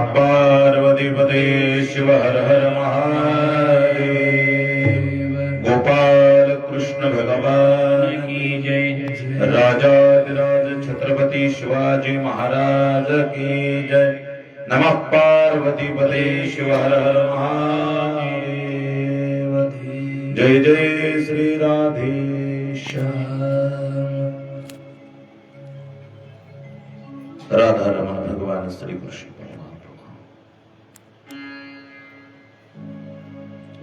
पार्वतीपते शिव हर हर महादेव। गोपाल कृष्ण भगवान की जय। राजाधिराज छत्रपति शिवाजी महाराज की जय। नमः पार्वतीपते शिव हर हर महादेव। जय जय श्री राधेश्याम। राधा रमण भगवान श्री कृष्ण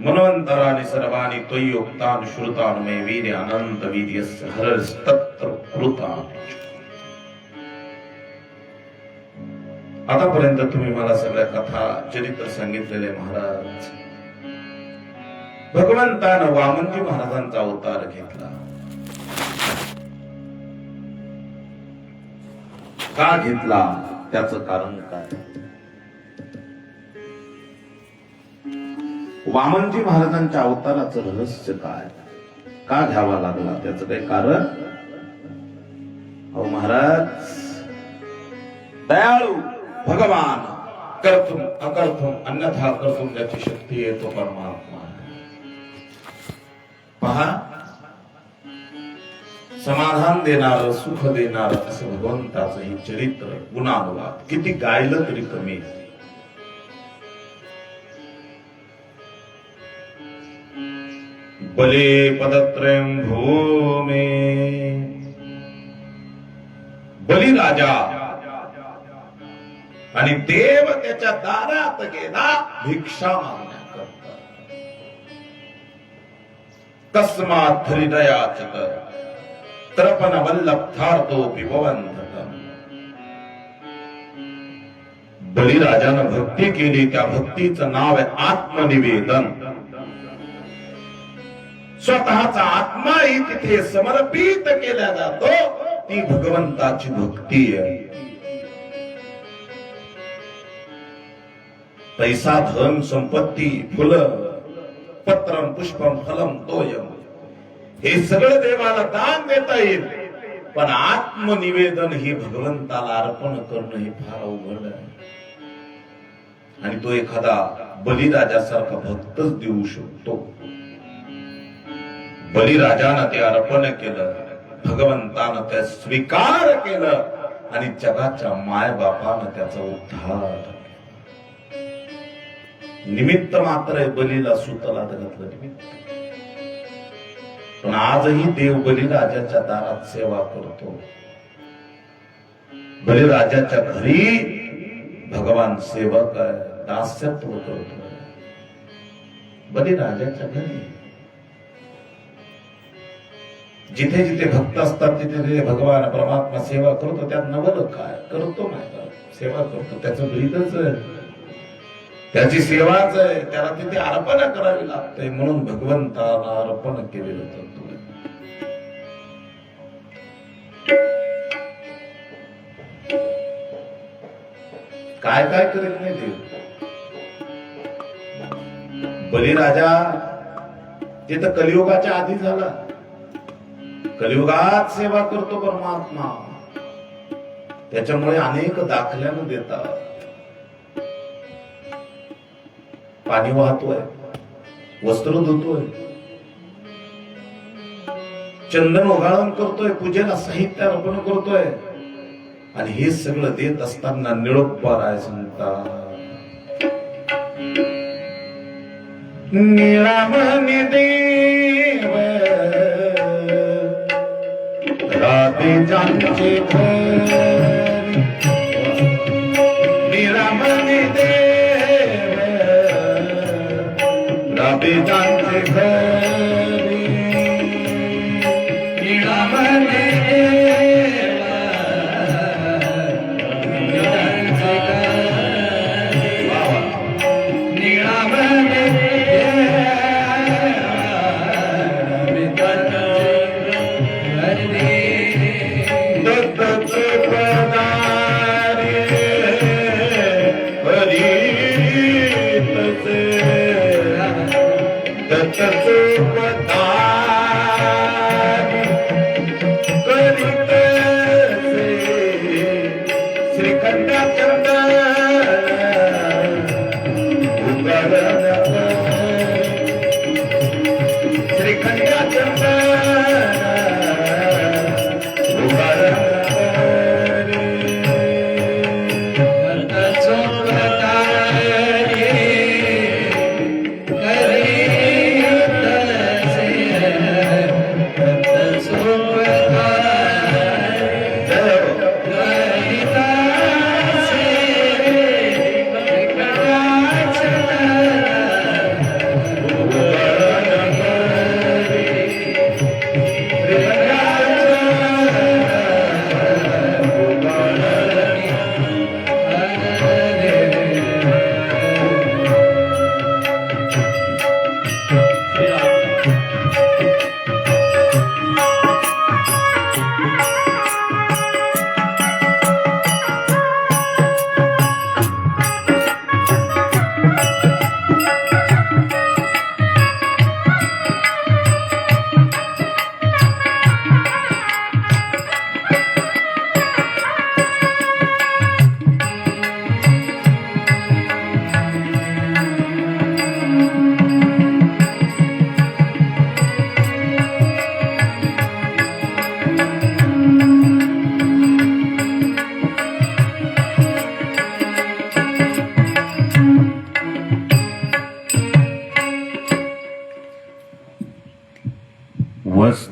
मनवंतराणि सर्वाणि त्वय्योक्तान् श्रुतान् मे वीर्य अनंत वीर्यस्य हरस्तत्र कृतान्। आतापर्यंत तुम्ही मला सगळ्या कथा चरित्र सांगितलेले महाराज। भगवंतानं वामनजी महाराजांचा अवतार घेतला। का घेतला त्याचं कारण काय? वामनजी महाराजांच्या अवताराचं रहस्य काय? का घ्यावा लागला त्याचं काही कारण? अहो महाराज, दयाळू भगवान कर्तुम अकर्तुम अन्यथा कर्तुम ज्याची शक्ती आहे तो परमात्मा। पहा, समाधान देणार सुख देणार असं भगवंताचं हे चरित्र गुणानुवाद किती गायलं तरी कमी। बले पदत्रयं भूमे। बली राजा आणि देव त्याच्या दारात गेला भिक्षा मागण्याकरता। तस्मात् हृदयाचित तर्पण वल्लभार्थो पिबवंतकम्। बलिराजानं भक्ती केली, त्या भक्तीचं नाव आहे आत्मनिवेदन। स्वतःचा आत्माही तिथे समर्पित केला जातो, ती भगवंताची भक्ती आहे। पैसा धन संपत्ती फुलं पत्रम पुष्पम फलम तोयम हे सगळं देवाला दान देता येईल, पण आत्मनिवेदन हे भगवंताला अर्पण करणं हे फार अवघड आहे। आणि तो एखादा बलिराजासारखा भक्तच देऊ शकतो। बलिराजानं ते अर्पण केलं, भगवंतानं ते स्वीकार केलं आणि जगाच्या मायबापानं त्याचा उद्धार। निमित्त मात्र आहे बलीला सुतलात घातलं निमित्त, पण आजही देव बलिराजाच्या दारात सेवा करतो। बलिराजाच्या घरी भगवान सेवक आहे, दास्यत्व करतो बलिराजाच्या घरी। जिथे जिथे भक्त असतात तिथे तिथे भगवान परमात्मा सेवा करतो। त्यात नवल काय? करतो नाही का? सेवा करतो, त्याचं गृहीतच आहे, त्याची सेवाच आहे, त्याला तिथे अर्पण करावी लागते। म्हणून भगवंताला अर्पण केलेलं तत्व आहे। काय काय करीत नाही देव। बलिराजा तिथं कलियुगाच्या आधी झाला, कलियुगात सेवा करतो परमात्मा। त्याच्यामुळे अनेक दाखल्यानं देतात। पाणी वाहतोय, वस्त्र धुतोय, चंदन ओघाळण करतोय, पूजेला साहित्य अर्पण करतोय, आणि हे सगळं देत असताना निळोपराय सांगतात, निळामणी देव राधे ज्यांचे घर, निळामणी देव राधे ज्यांचे घरी, निळामणी श्रीखंड चंद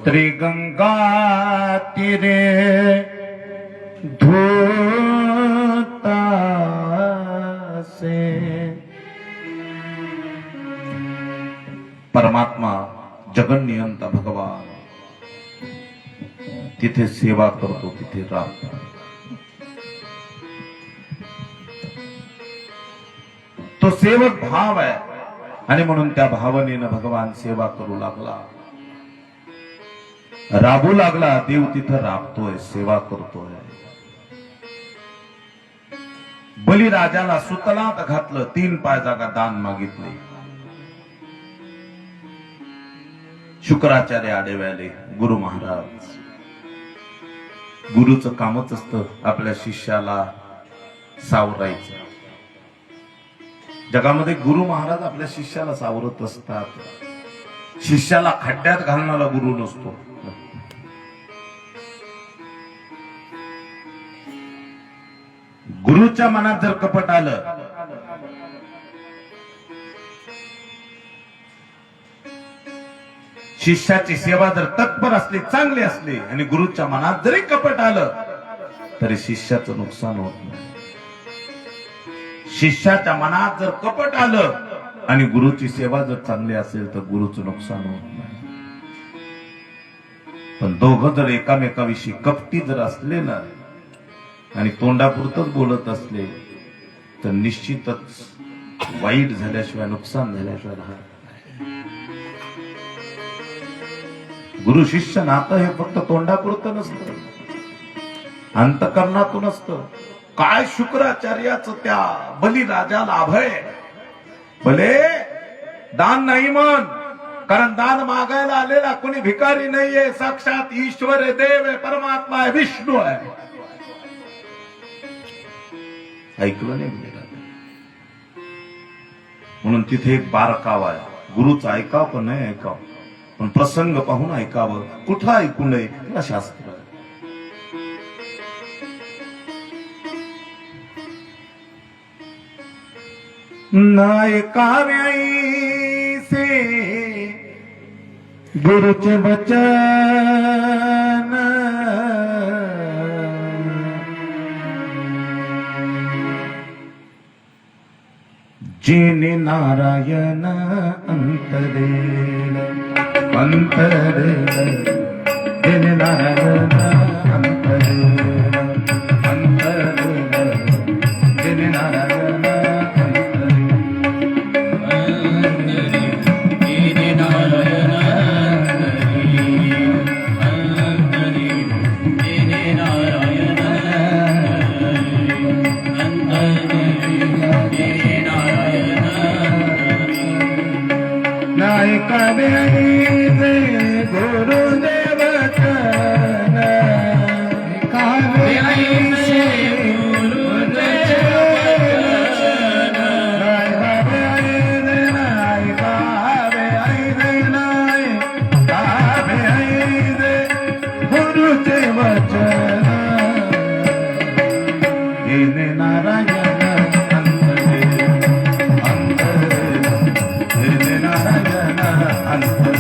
त्रिगंगा तीरे धोता से परमात्मा जगन्नियंता भगवान तिथे सेवा करतो, तिथे राहतो. तो सेवक भाव आहे आणि म्हणून त्या भावनेनं भगवान सेवा करू लागला, राबू लागला. देव तिथं राबतोय, सेवा करतोय. बलिराजाला सुतलात घातलं, 3 पाय जागा दान मागितले. शुक्राचार्य आडेवाले, गुरु महाराज. गुरुचं कामच असतं आपल्या शिष्याला सावरायचं. जगामध्ये गुरु महाराज आपल्या शिष्याला सावरत असतात. शिष्याला खड्ड्यात घालणारा गुरु नसतो. गुरुच्या मनात जर कपट आलं, शिष्याची सेवा जर तत्पर असली, चांगली असली, आणि गुरुच्या मनात जरी कपट आलं तरी शिष्याचं नुकसान होत नाही. शिष्याच्या मनात जर कपट आलं आणि गुरुची सेवा जर चांगली असेल तर गुरुचं नुकसान होत नाही. पण दोघं जर एकामेकाविषयी कपटी जर असले ना आणि तोंडापुरतच बोलत असले तर निश्चितच वाईट झाल्याशिवाय, नुकसान झाल्याशिवाय राहत. गुरु शिष्य नातं हे फक्त तोंडापुरतं नसतं, अंतकरणातून असतं. काय शुक्राचार्याचं त्या बलिराजाला अभय. भले दान नाही म्हण, कारण दान मागायला आलेला कोणी भिकारी नाहीये, साक्षात ईश्वर आहे, देव आहे, परमात्मा आहे, विष्णू आहे. ऐकलं नाही म्हणून तिथे एक बारकावा आहे. गुरुचं ऐकावं पण नाही ऐकावं, पण प्रसंग पाहून ऐकावं. कुठं ऐकू नये त्याला शास्त्र आहे. नायकावे ऐसे गुरुचे वचन, जिने नारायण अंतरेण अंतरेण, जिने नारायण अंतरेण अंतरेण, जिने नारायण नायकावे ऐसे गुरुदेव वचन, नायकावे ऐसे गुरुदेव वचन, नायकावे ऐसे, नायकावे ऐसे, नायकावे ऐसे गुरुचे वचन, जिने नारायण अंतरे अंतरे, जिने नारायण अंतरे.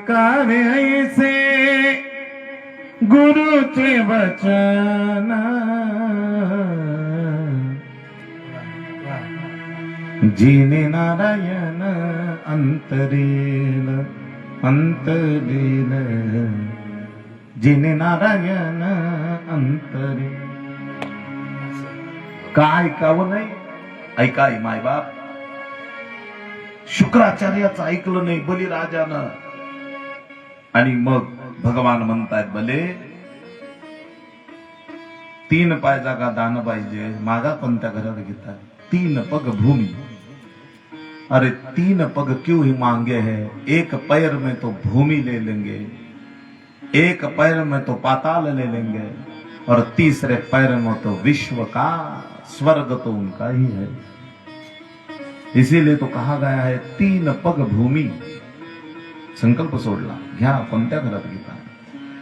ऐकावे ऐसे गुरुचे वचन, जिने नारायण अंतरील अंतरील, जिने नारायण अंतरी. काय ऐकावं नाही? ऐकाय मायबाप. शुक्राचार्याचं ऐकलं नाही बलिराजानं. आणि मग भगवान म्हणतायत भले 3 पाय जागा दान पाहिजे, मागा कोणत्या घरात घेतात? 3 पग भूमि. अरे 3 पग क्यों ही मांगे हैं? 1 पैर में तो भूमि ले लेंगे, 1 पैर में तो पाताल ले लेंगे, और 3रे पैर में तो विश्व का स्वर्ग तो उनका ही है. इसीलिए तो कहा गया है 3 पग भूमि. संकल्प सोडला, घ्या कोणत्या घरात घेता.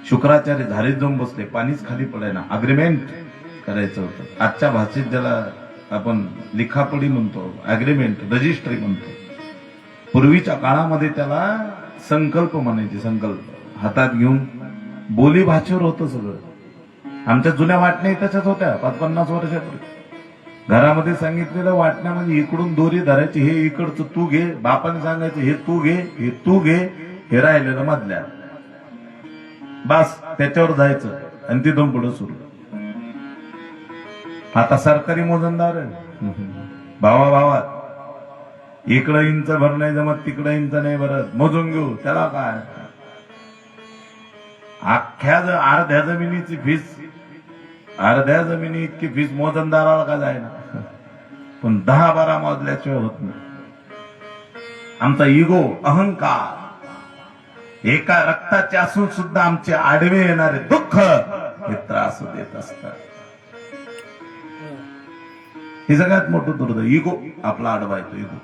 शुक्राचार्य झारीत जाऊन बसले, पाणीच खाली पडायना. अग्रीमेंट करायचं होतं. आजच्या भाषेत ज्याला आपण लिखापडी म्हणतो, अग्रीमेंट, रजिस्ट्री म्हणतो. पूर्वीच्या काळामध्ये त्याला संकल्प म्हणायचे. संकल्प हातात घेऊन बोली भाषेवर होतं सगळं. आमच्या जुन्या वाटण्या तशाच होत्या 50-50 वर्षापूर्वी. घरामध्ये सांगितलेलं वाटण्या म्हणजे इकडून दोरी धरायची, हे इकडचं तू घे, बापाने सांगायचं हे तू घे, हे तू घे, हे राहिलेलं मधल्या. बस त्याच्यावर जायचं आणि तिथून पुढे सुरू. आता सरकारी मोजणदार भावा भावात इकडं इंच भर नाही जमत, तिकडं इंच नाही भरत, मोजून घेऊ. त्याला काय? अख्ख्या अर्ध्या जमिनीची फीस, अर्ध्या जमिनी इतकी फीस मोजणदाराला का जायना. पण 10-12 मोजल्याशिवाय होत नाही. आमचा इगो, अहंकार, एका रक्ताचे असून सुद्धा आमचे आडवे येणारे दुःख हे त्रास देत असतात. हे सगळ्यात मोठं दुर्दैव. इगो आपला आडवा येतो, इगो.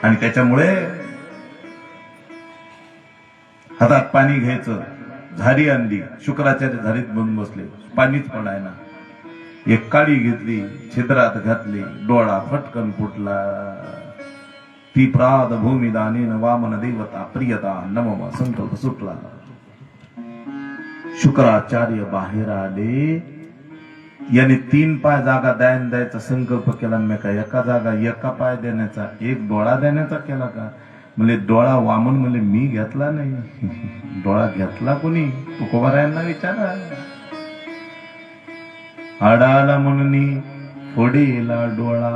आणि त्याच्यामुळे हातात पाणी घ्यायचं, झारी आणली. शुक्राचार्य झारीत बंद बसले, पाणीच पडायना. एक काडी घेतली, छिद्रात घातली, डोळा फटकन फुटला. ती प्राद भूमी दानेन वामन देवता प्रियता नमम संकल्प सुटला. शुक्राचार्य बाहेर आले. याने 3 पाय जागा द्यायचा संकल्प केला. मी का एका जागा, एका पाय देण्याचा, 1 डोळा देण्याचा केला का? म्हणजे डोळा वामन म्हणजे मी घेतला नाही. डोळा घेतला कोणी? तुकोबारायांना विचारा. आडाला म्हणून फोडीला डोळा,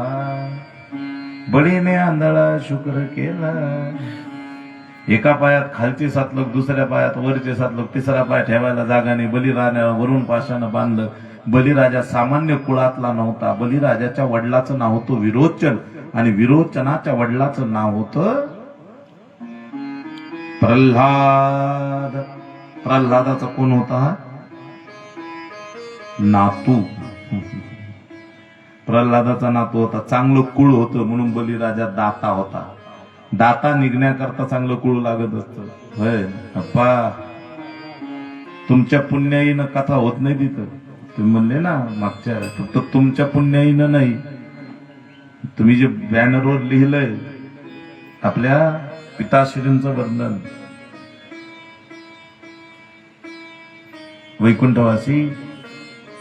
बळीने आंधळा शुक्र केला. एका पायात खालचे 7 लोक, दुसऱ्या पायात वरचे 7 लोक, तिसरा पाय ठेवायला जागा नाही. बलिराजाला वरून पाशानं बांधलं. बलिराजा सामान्य कुळातला नव्हता. बलिराजाच्या वडिलाचं नाव होतं विरोचन, आणि विरोचनाच्या वडिलाचं नाव होतं प्रल्हाद. प्रल्हादाचा कोण होता? नातू. प्रल्हादाचा नातू होता. चांगलं कुळ होतं म्हणून बलिराजा दाता होता. दाता निघण्याकरता चांगलं कुळ लागत असतं. होय अप्पा, तुमच्या पुण्याईनं कथा होत नाही तिथं. तुम्ही म्हणले ना मागच्या, फक्त तुमच्या पुण्याईनं नाही, तुम्ही जे बॅनरवर लिहिलंय आपल्या पिताश्रींचं वर्णन, वैकुंठवासी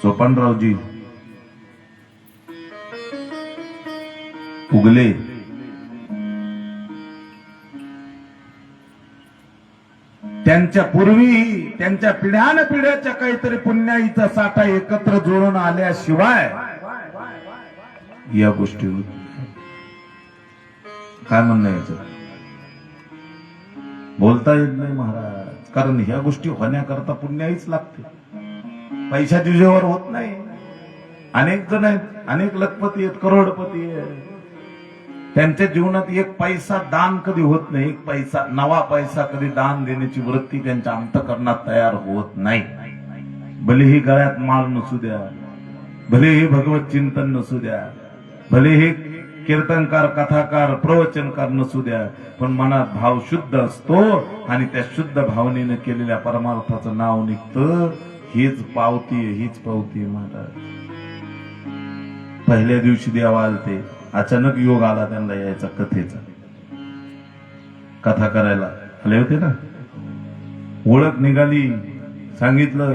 सोपानरावजी उगले, त्यांच्या पूर्वी त्यांच्या पिढ्यान पिढ्याच्या काहीतरी पुण्याईचा साठा एकत्र जोडून आल्याशिवाय या गोष्टी होत. काय म्हणणं याचं? बोलता येत नाही महाराज, कारण ह्या गोष्टी होण्याकरता पुण्याईच लागते. पैशाच्या जीवावर होत नाही. अनेक जण आहेत, अनेक लखपती आहेत, करोडपती आहेत, त्यांच्या जीवनात 1 पैसा दान कधी होत नाही. 1 पैसा, नवा पैसा कधी दान देण्याची वृत्ती त्यांच्या अंतःकरणात तयार होत नाही. भले ही गळ्यात माळ नसू द्या, भले हे भगवत चिंतन नसू द्या, भले हे कीर्तनकार, कथाकार, प्रवचनकार नसू द्या, पण मनात भाव शुद्ध असतो आणि त्या शुद्ध भावनेने केलेल्या परमार्थाचं नाव निघतं. हीच पावती, हीच पावती महाराज. पहिल्या दिवशी देवा आलते, अचानक योग आला त्यांना यायचा कथेचा. कथा करायला आले होते ना, ओळख निघाली, सांगितलं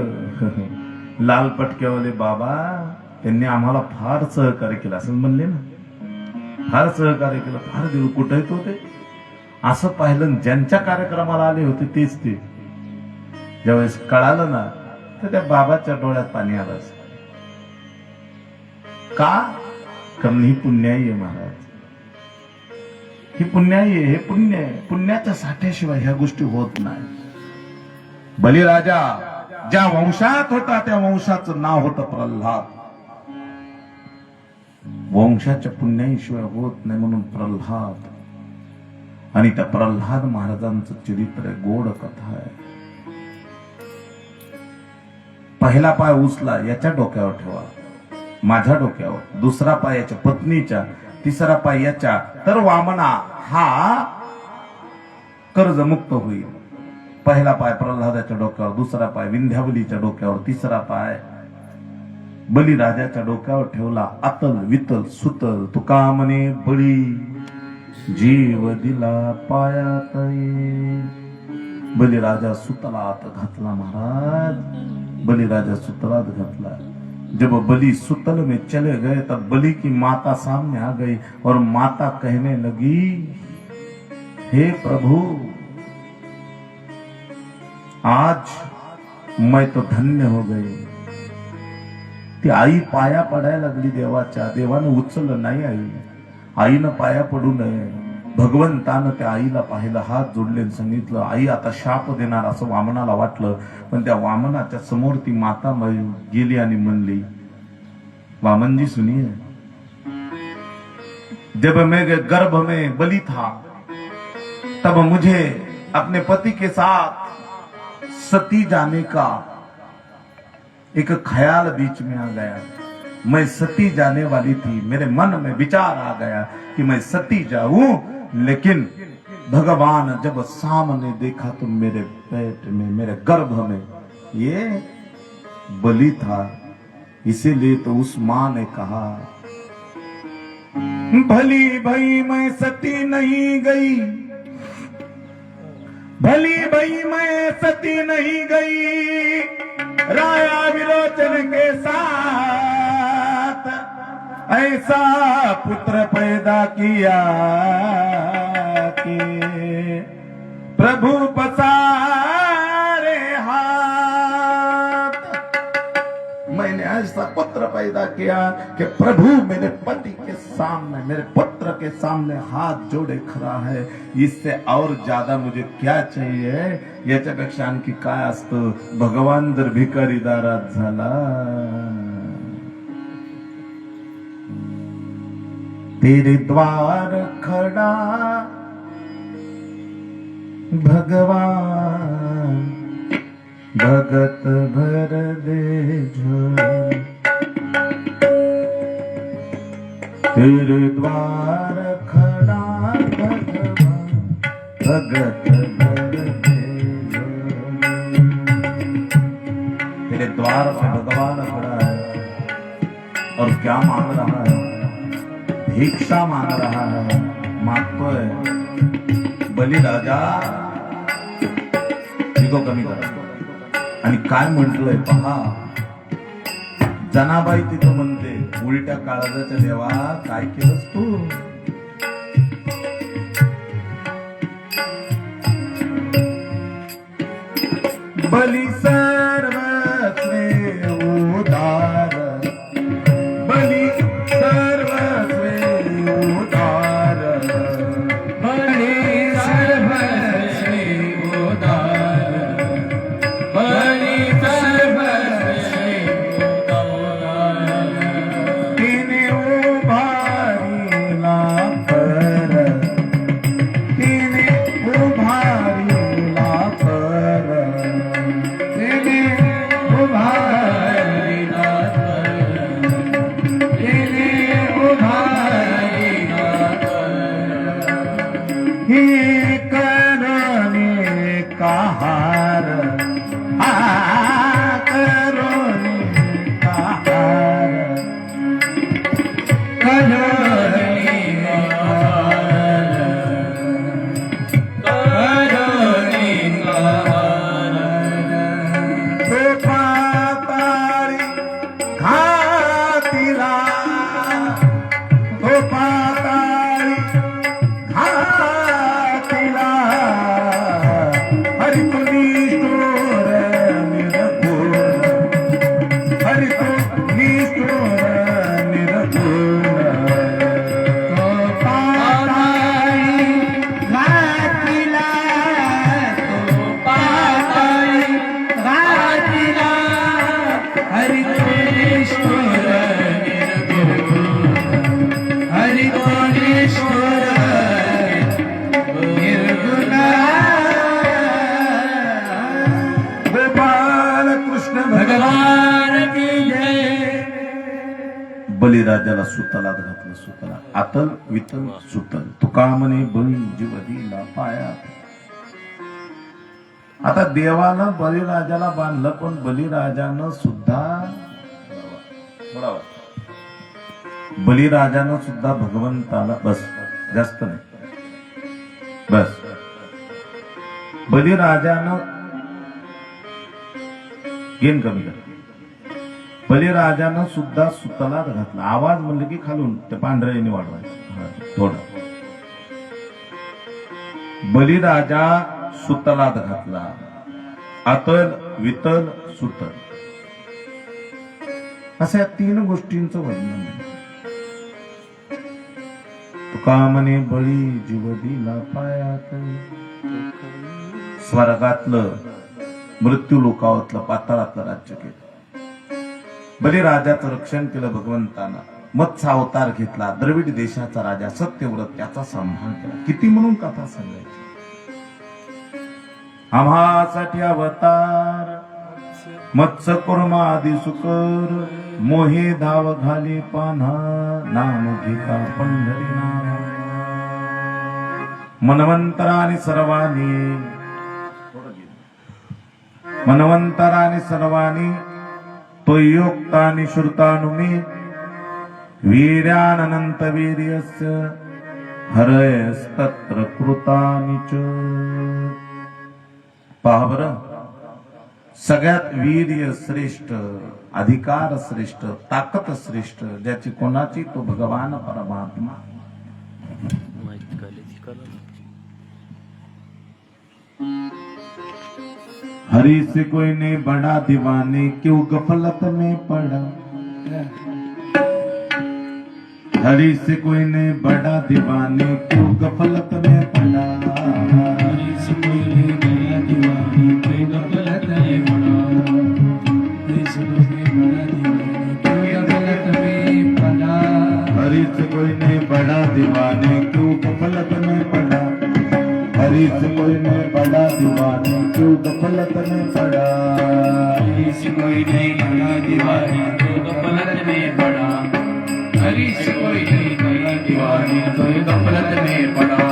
लाल पटक्यावाले बाबा त्यांनी आम्हाला फार सहकार्य केलं असं म्हणले ना, फार सहकार्य केलं, फार देऊ कुठे होते असं पाहिलं. ज्यांच्या कार्यक्रमाला आले होते तेच ते. ज्यावेळेस कळालं ना तर त्या बाबाच्या डोळ्यात पाणी आलं. का? कारण ही पुण्याई आहे महाराज, ही पुण्याई आहे, हे पुण्य आहे. पुण्याच्या साठ्याशिवाय ह्या गोष्टी होत नाही. बलिराजा ज्या वंशात होता त्या वंशाचं नाव होतं प्रल्हाद. वंशाच्या पुण्याईशिवाय होत नाही म्हणून प्रल्हाद. आणि त्या प्रल्हाद महाराजांचं चरित्र गोड कथा आहे. पहिला पाय उचला याच्या डोक्यावर ठेवा, माझ्या डोक्यावर, दुसरा पाय याच्या पत्नीच्या, तिसरा पाय याच्या, तर वामना हा कर्जमुक्त होईल. पहिला पाय प्रल्हादाच्या डोक्यावर, दुसरा पाय विंध्यावलीच्या डोक्यावर, तिसरा पाय बलिराजाच्या डोक्यावर ठेवला. अतल वितल सुतल तुका म्हणे बळी, जीव दिला पायात. बलिराजा सुतलात घातला महाराज, बलिराजा सुतलात घातला. जब बलि सुतल में चले गए तब बलि की माता सामने आ गई और माता कहने लगी, हे प्रभु आज मैं तो धन्य हो गई. ती आई पाया पडायला लागली देवाच्या. देवानं उचललं नाही आई, आईनं पाया पडू नये. भगवंतानं त्या आईला पाहिलं, हात जोडले, सांगितलं आई आता शाप देणार असं वामनाला वाटलं. पण त्या वामनाच्या समोर ती माता गेली आणि म्हणली, वामन जी सुनिए, जब मैं गर्भ में बलि था तब मुझे अपने पति के साथ सती जाने का एक ख्याल बीच में आ गया. मैं सती जाने वाली थी, मेरे मन में विचार आ गया कि मैं सती जाऊं. लेकिन भगवान जब सामने देखा तो मेरे पेट में, मेरे गर्भ में ये बलि था. इसीलिए तो उस मां ने कहा, भली भई मैं सती नहीं गई, भली भई मैं सती नहीं गई, राया विरोचन के साथ ऐसा पुत्र पैदा किया कि प्रभु पसारे हाथ. मैंने ऐसा पुत्र पैदा किया कि प्रभु मेरे पति के सामने, मेरे पुत्र के सामने हात जोडे खरा है. इससे और ज्यादा मुझे क्या चाहिए? याच्यापेक्षा आणखी काय असतं? भगवान जर भिकारी दारात झाला, तेरे द्वार खड़ा भगवान, भगत भर दे झोली. तेरे द्वार खड़ा भगवान, भगत भर दे झोली. तेरे द्वार पे भगवान खड़ा है और क्या मांग रहा है? भिक्षा मांग रहा है, मागतोय. बलिराजा इगो कमी करा. आणि काय म्हटलंय पहा, जनाबाई तिथं म्हणते, उलट्या काळजाच्या देवा काय केलंस तू? बली सर्वस्वे उदार, बली सर्वस्वे उदार, बली सर्वस्वे उदार, बली सर्वस्वे उदार. तिने उभारीला पर, तिने उभारीला पर, तिने उभारीला पर, तिने उभारीला पर. ही करणे कहार, करणे कहार, करणे कहार, बळीराजाला सुतलात घातलं. सुतला आतल वितल सुतल, तुका म्हणे बळी जीव दिला पायात. आता देवाला बळीराजाला बांधलं, पण बळीराजानं सुद्धा बळीराजानं सुद्धा भगवंताला, बस जास्त नाही, बस बळीराजानं गेन कमी कर. बळीराजानं सुद्धा सुतलात घातला. आवाज म्हणलं की खालून ते पांढऱ्याने वाढवायचं थोडं. बळीराजा सुतलात घातला, आतल वितल सुतल, अशा 3 गोष्टींचं वर्णन आहे. तुका म्हणे बळी जीव दिला पायात. स्वर्गातलं मृत्यू लोकावतलं पाताळातलं राज्य केलं. बळीराजाचं रक्षण केलं भगवंतानं. मत्स्य अवतार घेतला, द्रविड देशाचा राजा सत्यव्रत त्याचा संहार केला. किती म्हणून कथा सांगायची. आम्हासाठी अवतार मत्स्य कुर्मा आदि सुकर, मोहे धाव घाले पान्हा, नाम घेता पंढरी नाम. मनवंतराने सर्वांनी तो योक्तानि श्रुतानुमे, वीर्यानंत वीर्यस्य हरयस्तत्र कृतानि च. पहा बरं, सगळ्यात वीर्य श्रेष्ठ, अधिकार श्रेष्ठ, ताकद श्रेष्ठ ज्याची कोणाची, तो भगवान परमात्मा. हरि से कोई ने बड़ा दीवाने, क्यों गफलत में पड़ा. हरि से कोई ने बड़ा दीवाने, क्यों गफलत में पड़ा. हरि से कोई ने बड़ा दीवाने, क्यों गफलत में पड़ा. हरि से कोई ने बड़ा दीवाने, क्यों गफलत में पड़ा. हरि से कोई ने बड़ा दीवाने, क्यों गफलत में पड़ा. हरि से कोई ने बड़ा दीवाने, क्यों गफलत में पड़ा. हरि से कोई ने बड़ा दीवाने, क्यों गफलत में पड़ा. हरि से कोई ने बड़ा दीवाने, क्यों गफलत में पड़ा.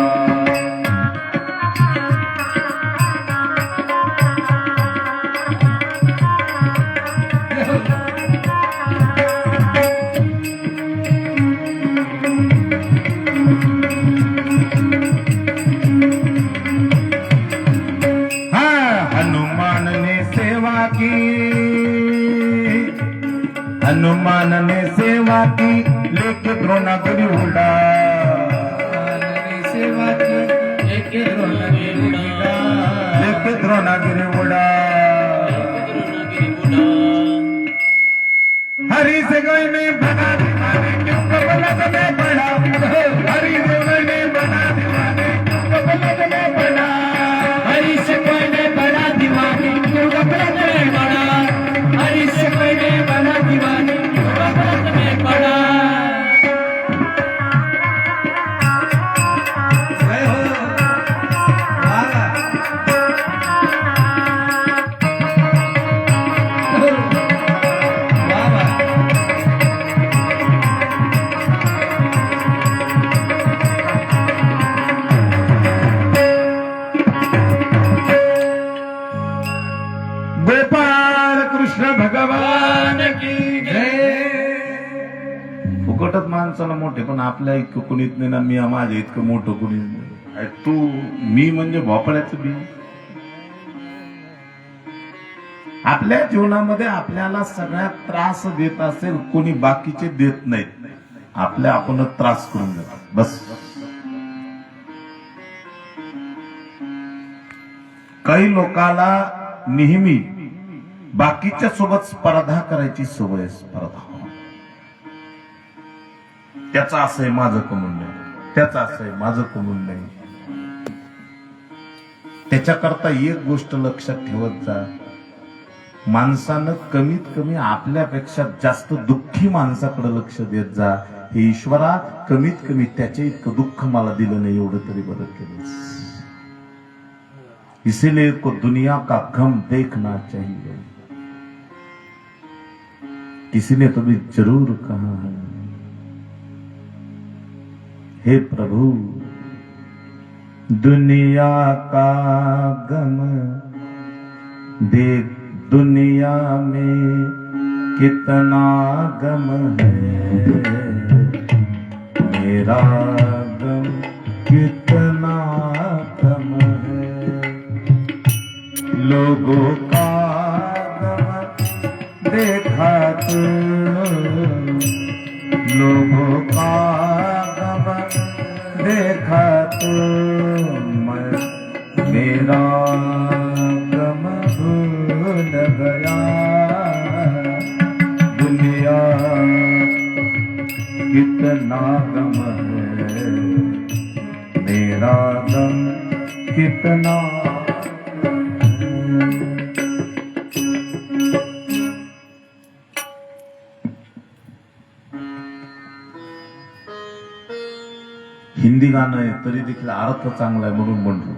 हनुमान ने सेवा की, लेके द्रोणागिरी उड़ा. सेवा की, लेके द्रोणागिरी उड़ा. लेके द्रोणागिरी उड़ा. हरि से कोई ने बना दीवाने, क्यों गफलत में पड़ा. हरि से कोई ने बना दीवाने, क्यों गफलत में पड़ा. हरि से कोई ने बना दीवाने, क्यों गफलत में पड़ा. हरि से कोई ने बना दीवाने, गफलत में पड़ा. गोपाल कृष्ण भगवान की जय. फुकटच माणसाला मोठे, पण आपल्या इतकं कुणीच नाही ना. मी माझ्या इतकं मोठं कुणी नाही. तू मी म्हणजे भोपळ्याचं बी. आपल्या जीवनामध्ये आपल्याला सगळ्यात त्रास देत असेल कोणी, बाकीचे देत नाहीत. आपल्या आपणच त्रास करून देतात. बस काही लोकाला नेहमी बाकीच्या सोबत स्पर्धा करायची सवय. स्पर्धा, त्याचं असं आहे माझं कमून नाही, त्याचं असं आहे माझं कमून नाही. त्याच्याकरता एक गोष्ट लक्षात ठेवत जा, माणसानं कमीत कमी आपल्यापेक्षा जास्त दुःखी माणसाकडे लक्ष देत जा. हे ईश्वरा, कमीत कमी त्याचे इतकं दुःख मला दिलं नाही, एवढं तरी बरं केलं. इसीलिए को दुनिया का गम देखना चाहिए. किसी ने तो भी जरूर कहा है, हे प्रभु दुनिया का गम देख दुनिया में कितना गम है, मेरा गम कितना कम है। लोगों का गम देखा तू, लोगों का गम देखा तू, मेरा गम भूल गया। दुनिया कितना गम है, मेरा गम कितना। हिंदी गाणं आहे तरी देखील अर्थ चांगला आहे म्हणून म्हणतो.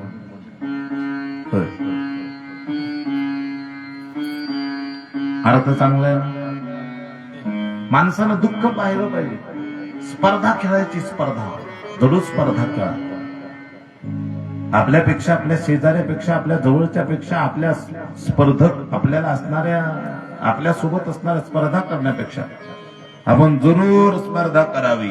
अर्थ चांगला आहे. माणसानं दुःख पाहिलं पाहिजे. स्पर्धा खेळायची, स्पर्धा जरूर स्पर्धा खेळा. आपल्यापेक्षा, आपल्या शेजाऱ्यापेक्षा, आपल्या जवळच्या पेक्षा, आपल्या स्पर्धक आपल्याला असणाऱ्या, आपल्या सोबत असणाऱ्या स्पर्धा करण्यापेक्षा आपण जरूर स्पर्धा करावी.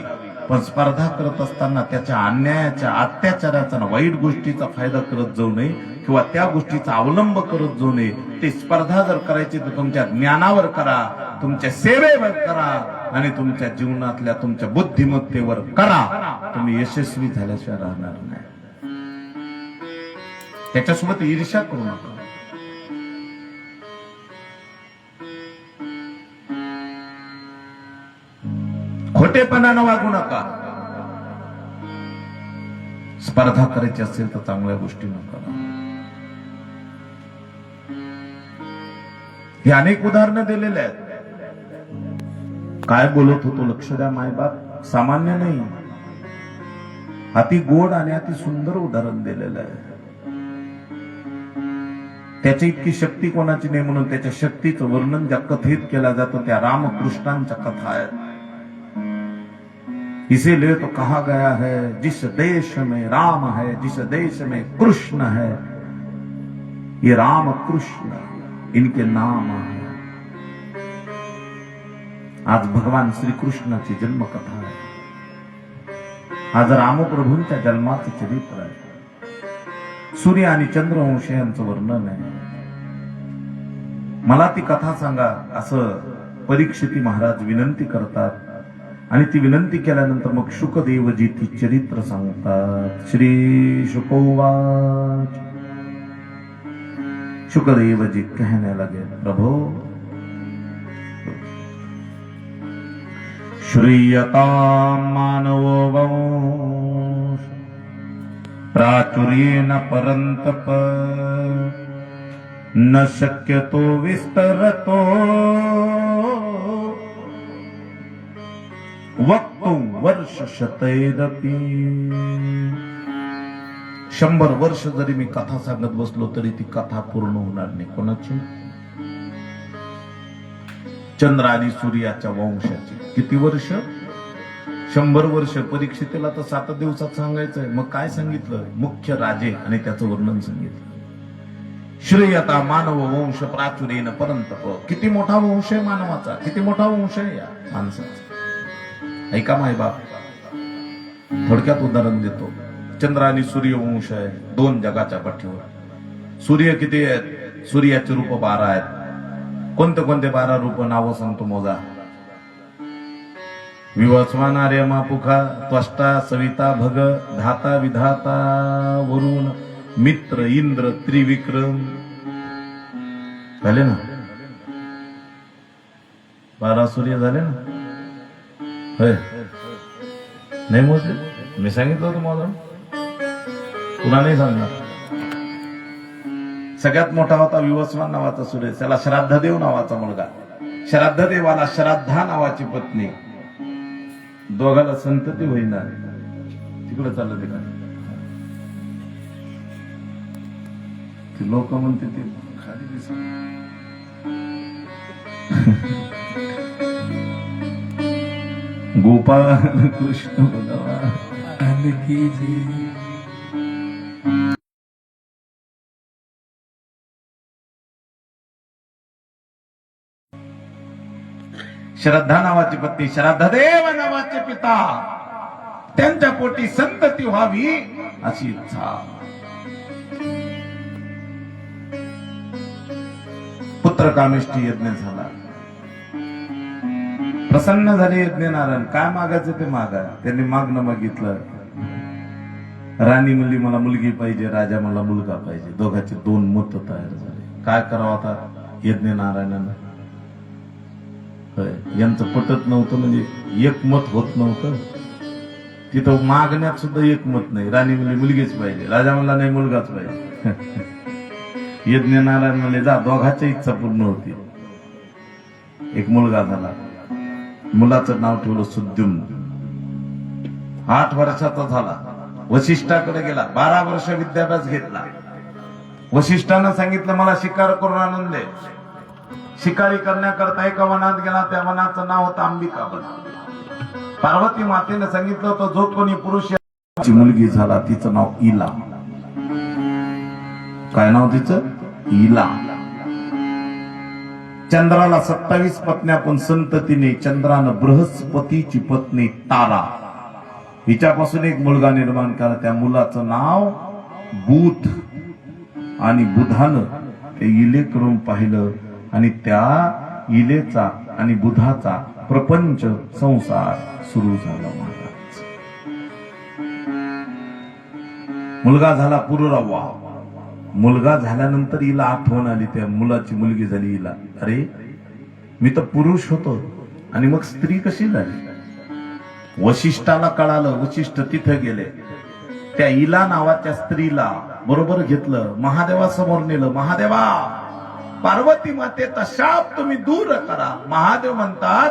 पण स्पर्धा करत असताना त्याच्या अन्यायाच्या, अत्याचाराचा, वाईट गोष्टीचा फायदा करत जाऊ नये किंवा त्या गोष्टीचा अवलंब करत जाऊ नये. ती स्पर्धा जर करायची तर तुमच्या ज्ञानावर करा, तुमच्या सेवेवर करा आणि तुमच्या जीवनातल्या तुमच्या बुद्धिमत्तेवर करा. तुम्ही यशस्वी झाल्याशिवाय राहणार नाही. त्याच्यासोबत ईर्ष्या करू नका. खोटेपणानं वागू नका. स्पर्धा करायची असेल तर चांगल्या गोष्टी नका. हे अनेक उदाहरणं दिलेले आहेत. काय बोलत होतो लक्ष द्या मायबाप. सामान्य नाही, अति गोड आणि अति सुंदर उदाहरण दिलेलं आहे. त्याची इतकी शक्ती कोणाची नाही म्हणून त्याच्या शक्तीचं वर्णन ज्या कथेत केला जातो त्या रामकृष्णांच्या कथा आहेत. इसीलिए तो कहा गया है जिस देश में राम है, जिस देश में कृष्ण है, ये राम कृष्ण इनके नाम है. आज भगवान श्री कृष्णाची जन्मकथा आहे. आज रामप्रभूंच्या जन्माचं चरित्र आहे. सूर्य आणि चंद्रवंश यांचं वर्णन आहे. मला ती कथा सांगा असं परीक्षिती महाराज विनंती करतात. आणि ती विनंती केल्यानंतर मग शुकदेवजी ती चरित्र सांगतात. श्री शुकोवाच. शुकदेवजी कहने लगे प्रभो श्रूयता मानवो वंश प्राचुर्येण परन्तप न शक्यतो विस्तरतो वक्तुं वर्ष शतैरपि. 100 वर्ष जरी मी कथा सांगत बसलो तरी ती कथा पूर्ण होणार नाही. कोणाची? चंद्र आणि सूर्याच्या वंशाची. किती वर्ष? 100 वर्ष. परीक्षितेला तर 7 दिवसात सांगायचंय. मग काय सांगितलं? मुख्य राजे आणि त्याचं वर्णन सांगितलं. श्रेयता मानव वंश प्राचुर्येण परंतप. किती मोठा वंश आहे मानवाचा, किती मोठा वंश आहे या माणसाचा. ऐका माय बाप, थोडक्यात उदाहरण देतो. चंद्र आणि सूर्यवंश आहे 2 जगाच्या पाठीवर. सूर्य किती आहेत? सूर्याचे रूप 12 आहेत. कोणते कोणते 12 रूप नावं सांगतो मोजा. विवस्वान आर्यमा पुखा त्वष्टा सविता भग धाता विधाता वरुण मित्र इंद्र त्रिविक्रम. झाले ना 12 सूर्य झाले ना. होय नाही मोजले? मी सांगितलं होतं मला, तुला नाही सांगणार. सगळ्यात मोठा होता विवस्वान नावाचा सूर्य. त्याला श्राद्धदेव नावाचा मुलगा. श्राद्धदेवाला श्राद्धा नावाची पत्नी. दोघाला संतती होईना. तिकडे चाललं ते लोक म्हणते ते खाली दिसत. गोपाल कृष्ण भगवान लाल की जय। श्रद्धा नावाची पत्नी, श्रद्धादेव नावाचे पिता, त्यांच्या पोटी संतती व्हावी अशी इच्छा. पुत्र कामेष्ठी यज्ञ झाला. प्रसन्न झाले यज्ञनारायण. काय मागायचं ते मागा. त्यांनी मागणं मागितलं. राणी म्हणली मला मुलगी पाहिजे, राजा मला मुलगा पाहिजे. दोघांचे दोन मत तयार झाले. काय करावं आता यज्ञनारायणानं. यांचं पटत नव्हतं, म्हणजे एक मत होत नव्हतं. तिथं मागण्यात सुद्धा एक मत नाही. राणी म्हणली मुलगीच पाहिजे, राजा म्हणला नाही मुलगाच पाहिजे. यज्ञनारायण म्हणले जा. दोघांच्या इच्छा पूर्ण होती. एक मुलगा झाला. मुलाचं नाव ठेवलं सुद्युम्न. 8 वर्षाचा झाला. वशिष्ठाकडे गेला. 12 वर्ष विद्याभ्यास घेतला. वशिष्ठानं सांगितलं मला शिकार करून आणून दे. शिकारी करण्याकरता एका वनात गेला. त्या वनाचं नाव होतं अंबिकावन. पार्वती मातेने सांगितलं होतं जो कोणी पुरुष मुलगी झाला तिचं नाव इला. काय नाव तिचं? इला. चंद्राला 27 पत्न्या, पण संततीने चंद्रानं बृहस्पतीची पत्नी तारा हिच्यापासून एक मुलगा निर्माण केला. त्या मुलाचं नाव बुध. आणि बुधानं ते इले करून पाहिलं आणि त्या इलेचा आणि बुधाचा प्रपंच संसार सुरू झाला. महाराज मुलगा झाला पुरुरवा. मुलगा झाल्यानंतर हिला आठवण आली. त्या मुलाची मुलगी झाली हिला. अरे मी तर पुरुष होतो आणि मग स्त्री कशी झाली. वशिष्ठाला कळालं. वशिष्ठ तिथे गेले. त्या इला नावाच्या स्त्रीला बरोबर घेतलं. महादेवासमोर नेलं. महादेवा, पार्वती मातेचा शाप तुम्ही दूर करा. महादेव म्हणतात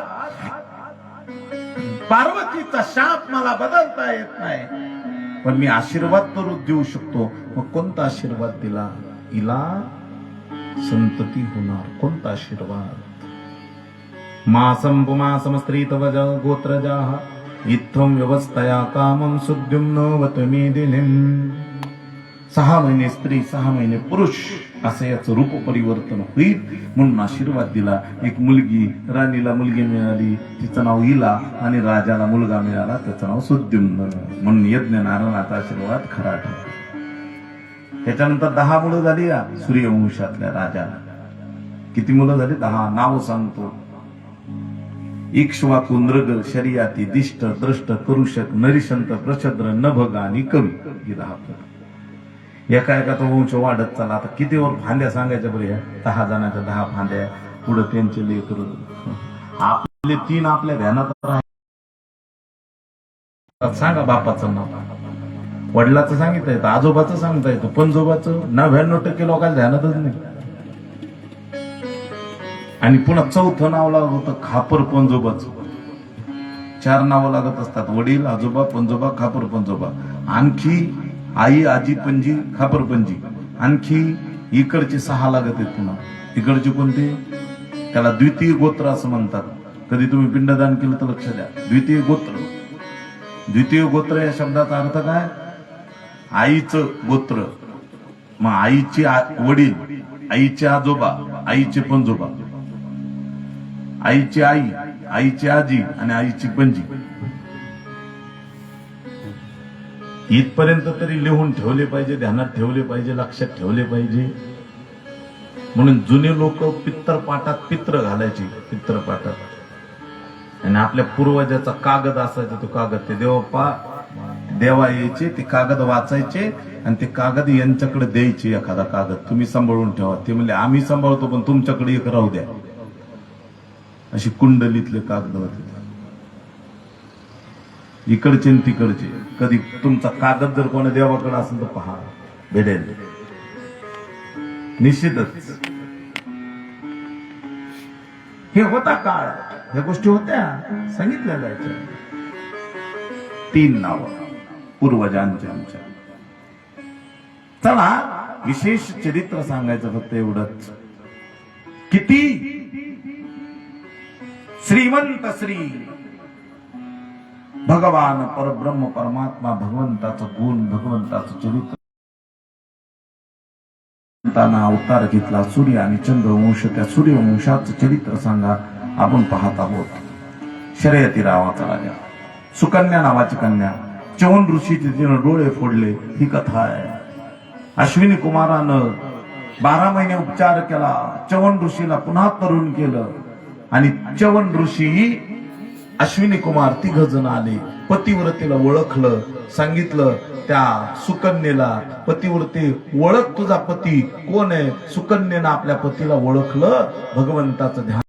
पार्वतीचा शाप मला बदलता येत नाही, पण मी आशीर्वाद तर देऊ शकतो. मग कोणता आशीर्वाद दिला? इला संतती होणार. कोणता आशीर्वाद? मासं पुमासं स्त्रीतवज गोत्रजाः इत्थं व्यवस्थया कामं सुद्युम्नोवत मेदिनीं. 6 महिने स्त्री 6 महिने पुरुष असं याचं रूप परिवर्तन होईल म्हणून आशीर्वाद दिला. एक मुलगी, राणीला मुलगी मिळाली, तिचं नाव इला. आणि राजाला मुलगा मिळाला, त्याचं नाव सुद्युम्न. म्हणून यज्ञनारायणाचा आशीर्वाद खरा ठरला. त्याच्यानंतर 10 मुलं झाली या सूर्यवंशातल्या राजाला. किती मुलं झाली? 10. नाव सांगतो. इक्ष्वाकु, नृग, शर्याती, दिष्ट, द्रष्ट, करुषक, नरिशंत, प्रशद्र, नभग आणि कवी. ही 10 एका एका तो वंश वाढत चालला. आता किती वर फांद्या सांगायच्या बरं? ह्या 10 जणांच्या 10 फांद्या. पुढे त्यांचे लेकर. आपले 3 आपल्या ध्यानात राहतात. सांगा बापाचं नाव. वडिलाचं सांगितलं येतं, आजोबाचं सांगता येतं, पंजोबाचं 99% लोकांच्या ध्यानातच नाही. आणि पुन्हा 4थं नाव लागत होतं खापर पंजोबाचं. 4 नावं लागत असतात. वडील, आजोबा, पंजोबा, खापर पंजोबा. आणखी आई, आजी, पणजी, खापर पणजी. आणखी इकडचे 6 लागत आहेत. पुन्हा इकडचे कोणते? त्याला द्वितीय गोत्र असं म्हणतात. कधी तुम्ही पिंडदान केलं तर लक्ष द्या. द्वितीय गोत्र. द्वितीय गोत्र या शब्दाचा अर्थ काय? आईचं गोत्र. मग आईचे वडील, आईचे आजोबा, आईचे पंजोबा, आईची आई, आईची आजी आणि आईची पणजी. इथपर्यंत तरी लिहून ठेवले पाहिजे, ध्यानात ठेवले पाहिजे, लक्षात ठेवले पाहिजे. म्हणून जुने लोक पित्तरपाटात पित्र घालायचे. पित्तरपाटात. आणि आपल्या पूर्वजाचा कागद असायचा. तो कागद ते देवा यायचे, ते कागद वाचायचे आणि ते कागद यांच्याकडे द्यायचे. एखादा कागद तुम्ही सांभाळून ठेवा. ते म्हणले आम्ही सांभाळतो, पण तुमच्याकडे एक राहू द्या. अशी कुंडलीतले कागद होते. इकडचे आणि तिकडचे. कधी तुमचा कागद जर कोणा देवाकडे असेल तर पहा, भेटेल निश्चितच. हे होता काळ. ह्या गोष्टी होत्या, सांगितल्या जायच्या. 3 नावं पूर्वजांच्या आमच्या. चला विशेष चरित्र सांगायचं फक्त एवढंच. किती श्रीमंत श्री भगवान परब्रह्म परमात्मा भगवंताचं गुण भगवंताचं चरित्र भगवंतानं अवतार घेतला सूर्य आणि चंद्रवंश त्या सूर्यवंशाचं चरित्र सांगा आपण पाहत आहोत शर्यती रावाचा राजा सुकन्या नावाची कन्या चवन ऋषीचे तिनं डोळे फोडले ही कथा आहे अश्विनी कुमारानं 12 महिने उपचार केला चवन ऋषीला पुन्हा तरुण केलं आणि चवन ऋषी अश्विनी कुमार 3 जण आले पतिव्रतेला ओळखलं सांगितलं त्या सुकन्येला पतिव्रते ओळख तुझा पती कोण आहे सुकन्येनं आपल्या पतीला ओळखलं भगवंताचं ध्यान